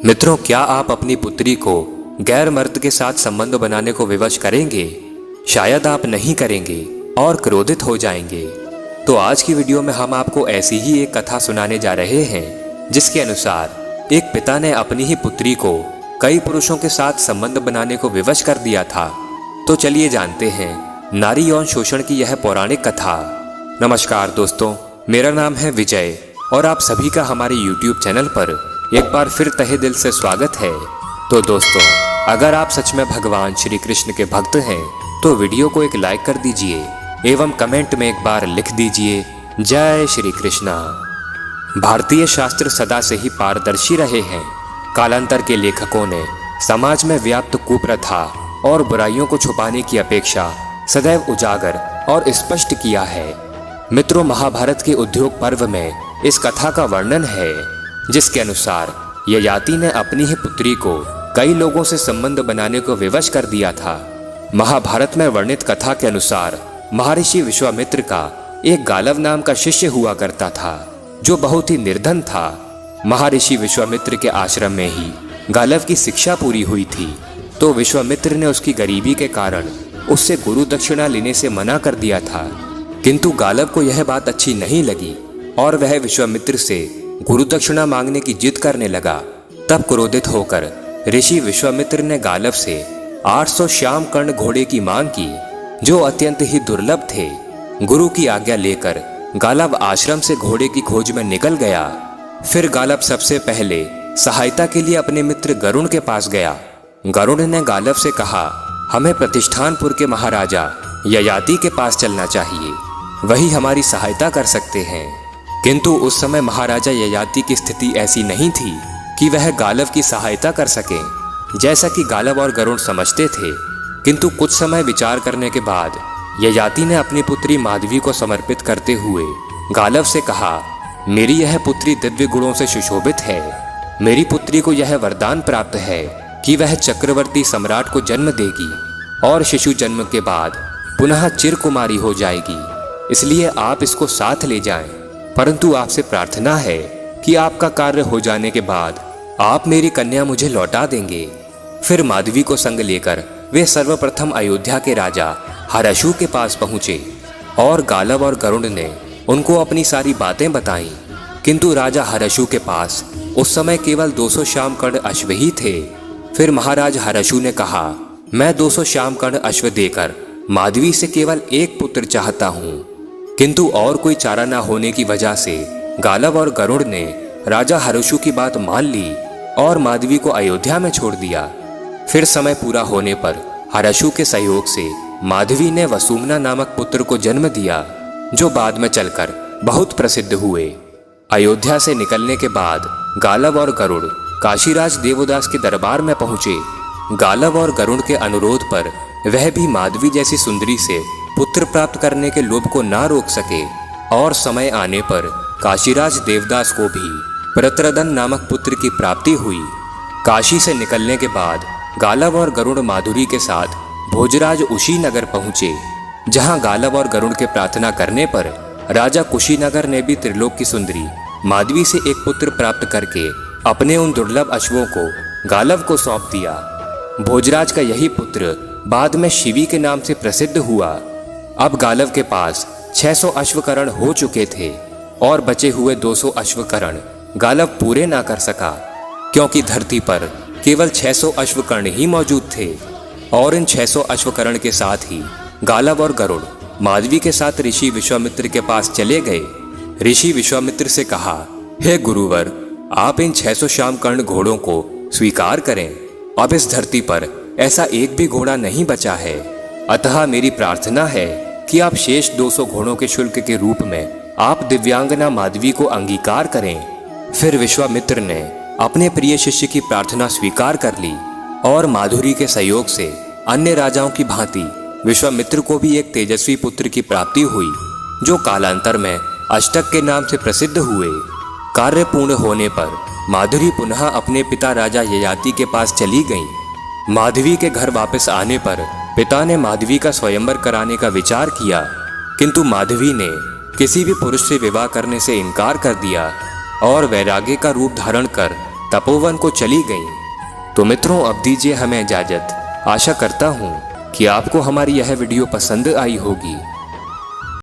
मित्रों, क्या आप अपनी पुत्री को गैर मर्द के साथ संबंध बनाने को विवश करेंगे? शायद आप नहीं करेंगे और क्रोधित हो जाएंगे। तो आज की वीडियो में हम आपको ऐसी ही एक कथा सुनाने जा रहे हैं, जिसके अनुसार एक पिता ने अपनी ही पुत्री को कई पुरुषों के साथ संबंध बनाने को विवश कर दिया था। तो चलिए जानते हैं नारी यौन शोषण की यह पौराणिक कथा। नमस्कार दोस्तों, मेरा नाम है विजय और आप सभी का हमारे YouTube चैनल पर एक बार फिर तहे दिल से स्वागत है। तो दोस्तों, अगर आप सच में भगवान श्री कृष्ण के भक्त हैं तो वीडियो को एक लाइक कर दीजिए एवं कमेंट में एक बार लिख दीजिए जय श्री कृष्णा। भारतीय शास्त्र सदा से ही पारदर्शी रहे हैं। कालांतर के लेखकों ने समाज में व्याप्त कुप्रथा और बुराइयों को छुपाने की अपेक्षा सदैव उजागर और स्पष्ट किया है। मित्रों, महाभारत के उद्योग पर्व में इस कथा का वर्णन है, जिसके अनुसार ययाति ने अपनी ही पुत्री को कई लोगों से संबंध बनाने को विवश कर दिया था। महाभारत में वर्णित कथा के अनुसार महर्षि विश्वामित्र का एक गालव नाम का शिष्य हुआ करता था, जो बहुत ही निर्धन था। महर्षि विश्वामित्र के आश्रम में ही गालव की शिक्षा पूरी हुई थी, तो विश्वामित्र ने उसकी गरीबी के कारण उससे गुरु दक्षिणा लेने से मना कर दिया था। किंतु गालव को यह बात अच्छी नहीं लगी और वह विश्वामित्र से गुरु दक्षिणा मांगने की जिद करने लगा। तब क्रोधित होकर ऋषि विश्वामित्र ने गालव से 800 श्याम कर्ण घोड़े की मांग की, जो अत्यंत ही दुर्लभ थे। गुरु की आज्ञा लेकर गालव आश्रम से घोड़े की खोज में निकल गया। फिर गालव सबसे पहले सहायता के लिए अपने मित्र गरुण के पास गया। गरुण ने गालव से कहा, हमें प्रतिष्ठानपुर के महाराजा ययाति के पास चलना चाहिए, वही हमारी सहायता कर सकते हैं। किंतु उस समय महाराजा ययाति की स्थिति ऐसी नहीं थी कि वह गालव की सहायता कर सके, जैसा कि गालव और गरुण समझते थे। किंतु कुछ समय विचार करने के बाद ययाति ने अपनी पुत्री माधवी को समर्पित करते हुए गालव से कहा, मेरी यह पुत्री दिव्य गुणों से सुशोभित है। मेरी पुत्री को यह वरदान प्राप्त है कि वह चक्रवर्ती सम्राट को जन्म देगी और शिशु जन्म के बाद पुनः चिरकुमारी हो जाएगी। इसलिए आप इसको साथ ले जाएं। परंतु आपसे प्रार्थना है कि आपका कार्य हो जाने के बाद आप मेरी कन्या मुझे लौटा देंगे। फिर माधवी को संग लेकर वे सर्वप्रथम अयोध्या के राजा हर्षु के पास पहुंचे और गालव और गरुड़ ने उनको अपनी सारी बातें बताईं। किंतु राजा हर्षु के पास उस समय केवल 200 श्याम कर्ण अश्व ही थे। फिर महाराज हर्षु ने कहा, मैं 200 श्याम कर्ण अश्व देकर माधवी से केवल एक पुत्र चाहता हूँ। किंतु और कोई चारा न होने की वजह से गालव और गरुड़ ने राजा हर्षु की बात मान ली और माधवी को अयोध्या में छोड़ दिया। फिर समय पूरा होने पर हर्षु के सहयोग से माधवी ने वसुमना नामक पुत्र को जन्म दिया, जो बाद में चलकर बहुत प्रसिद्ध हुए। अयोध्या से निकलने के बाद गालव और गरुड़ काशीराज देवदास के दरबार में पहुंचे। गालव और गरुड़ के अनुरोध पर वह भी माधवी जैसी सुंदरी से पुत्र प्राप्त करने के लोभ को ना रोक सके और समय आने पर काशीराज देवदास को भी प्रत्रदन नामक पुत्र की प्राप्ति हुई। काशी से निकलने के बाद गालव और गरुड़ माधुरी के साथ भोजराज कुशीनगर पहुंचे, जहां गालव और गरुड़ के प्रार्थना करने पर राजा कुशीनगर ने भी त्रिलोक की सुंदरी माधवी से एक पुत्र प्राप्त करके अपने उन दुर्लभ अश्वों को गालव को सौंप दिया। भोजराज का यही पुत्र बाद में शिवी के नाम से प्रसिद्ध हुआ। अब गालव के पास 600 अश्वकरण हो चुके थे और बचे हुए 200 अश्वकरण गालव पूरे ना कर सका, क्योंकि धरती पर केवल 600 अश्वकर्ण ही मौजूद थे। और इन 600 अश्वकरण के साथ ही गालव और गरुड़ माधवी के साथ ऋषि विश्वामित्र के पास चले गए। ऋषि विश्वामित्र से कहा, हे गुरुवर, आप इन 600 श्याम कर्ण घोड़ों को स्वीकार करें। अब इस धरती पर ऐसा एक भी घोड़ा नहीं बचा है, अतः मेरी प्रार्थना है कि आप शेष 200 घोड़ों के शुल्क के रूप में आप दिव्यांगना माधवी को अंगीकार करें। फिर विश्वामित्र ने अपने प्रिय शिष्य की प्रार्थना स्वीकार कर ली और माधुरी के सहयोग से अन्य राजाओं की भांति विश्वामित्र को भी एक तेजस्वी पुत्र की प्राप्ति हुई, जो कालांतर में अष्टक के नाम से प्रसिद्ध हुए। कार्य पूर्ण होने पर माधुरी पुनः अपने पिता राजा ययाति के पास चली गईं। माधवी के घर वापस आने पर पिता ने माधवी का स्वयंवर कराने का विचार किया, किंतु माधवी ने किसी भी पुरुष से विवाह करने से इनकार कर दिया और वैराग्य का रूप धारण कर तपोवन को चली गईं। तो मित्रों, अब दीजिए हमें इजाजत। आशा करता हूँ कि आपको हमारी यह वीडियो पसंद आई होगी।